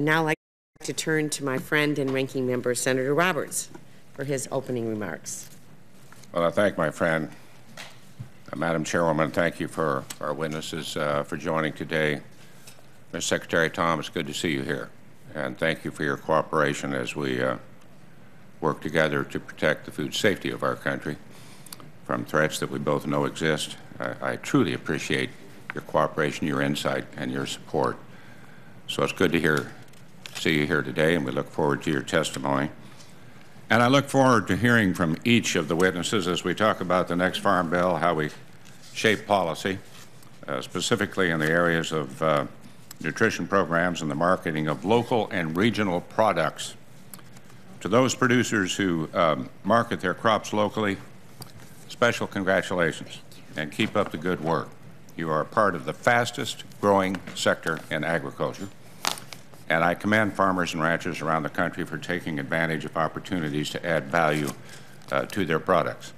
I'd now like to turn to my friend and ranking member, Senator Roberts, for his opening remarks. Well, I thank my friend, Madam Chairwoman. Thank you for our witnesses for joining today. Mr. Secretary Tom, it's good to see you here, and thank you for your cooperation as we work together to protect the food safety of our country from threats that we both know exist. I truly appreciate your cooperation, your insight, and your support. So it's good to see you here today, and we look forward to your testimony. And I look forward to hearing from each of the witnesses as we talk about the next Farm Bill, how we shape policy, specifically in the areas of nutrition programs and the marketing of local and regional products. To those producers who market their crops locally, special congratulations, and keep up the good work. You are a part of the fastest growing sector in agriculture, and I commend farmers and ranchers around the country for taking advantage of opportunities to add value to their products.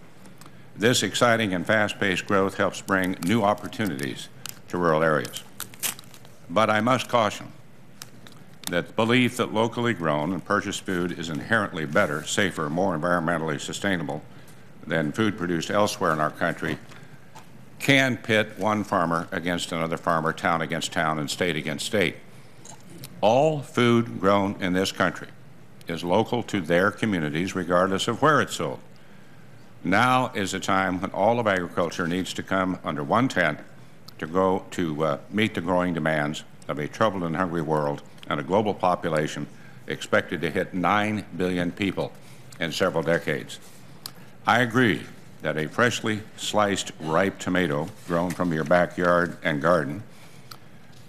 This exciting and fast-paced growth helps bring new opportunities to rural areas. But I must caution that the belief that locally grown and purchased food is inherently better, safer, more environmentally sustainable than food produced elsewhere in our country can pit one farmer against another farmer, town against town, and state against state. All food grown in this country is local to their communities, regardless of where it's sold. Now is a time when all of agriculture needs to come under one tent to meet the growing demands of a troubled and hungry world and a global population expected to hit 9 billion people in several decades. I agree that a freshly sliced ripe tomato grown from your backyard and garden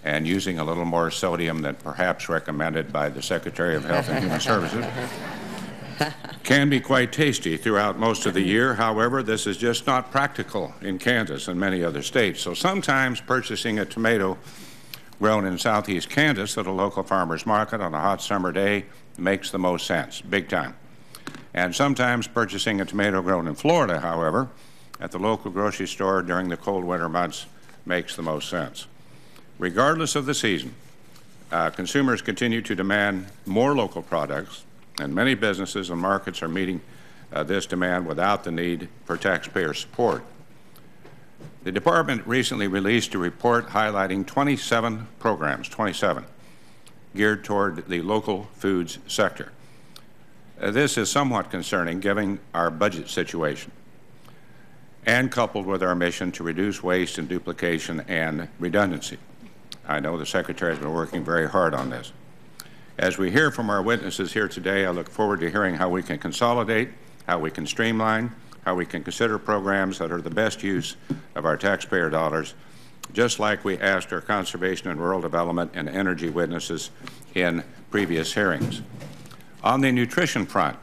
and using a little more sodium than perhaps recommended by the Secretary of Health and Human Services can be quite tasty throughout most of the year. However, this is just not practical in Kansas and many other states. So sometimes purchasing a tomato grown in southeast Kansas at a local farmer's market on a hot summer day makes the most sense, big time. And sometimes purchasing a tomato grown in Florida, however, at the local grocery store during the cold winter months makes the most sense. Regardless of the season, consumers continue to demand more local products, and many businesses and markets are meeting this demand without the need for taxpayer support. The Department recently released a report highlighting 27 programs, geared toward the local foods sector. This is somewhat concerning given our budget situation and coupled with our mission to reduce waste and duplication and redundancy. I know the Secretary has been working very hard on this. As we hear from our witnesses here today, I look forward to hearing how we can consolidate, how we can streamline, how we can consider programs that are the best use of our taxpayer dollars, just like we asked our conservation and rural development and energy witnesses in previous hearings. On the nutrition front,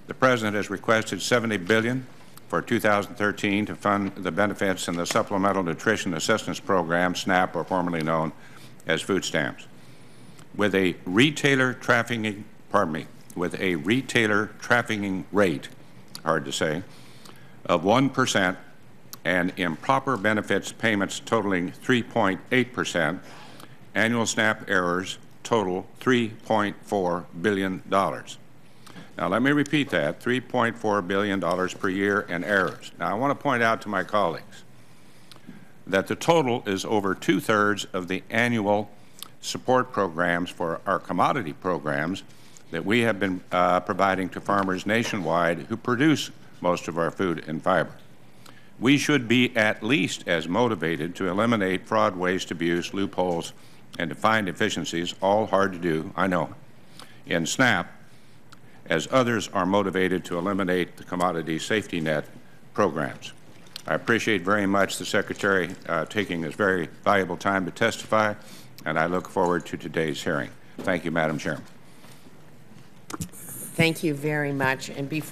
the President has requested $70 billion for 2013 to fund the benefits in the Supplemental Nutrition Assistance Program, SNAP, or formerly known as food stamps. With a retailer trafficking rate, hard to say, of 1% and improper benefits payments totaling 3.8%, annual SNAP errors total $3.4 billion. Now, let me repeat that, $3.4 billion per year in errors. Now, I want to point out to my colleagues that the total is over 2/3 of the annual support programs for our commodity programs that we have been providing to farmers nationwide who produce most of our food and fiber. We should be at least as motivated to eliminate fraud, waste, abuse, loopholes, and to find efficiencies, all hard to do, I know, in SNAP, as others are motivated to eliminate the commodity safety net programs. I appreciate very much the Secretary taking this very valuable time to testify, and I look forward to today's hearing. Thank you, Madam Chairman. Thank you very much. And before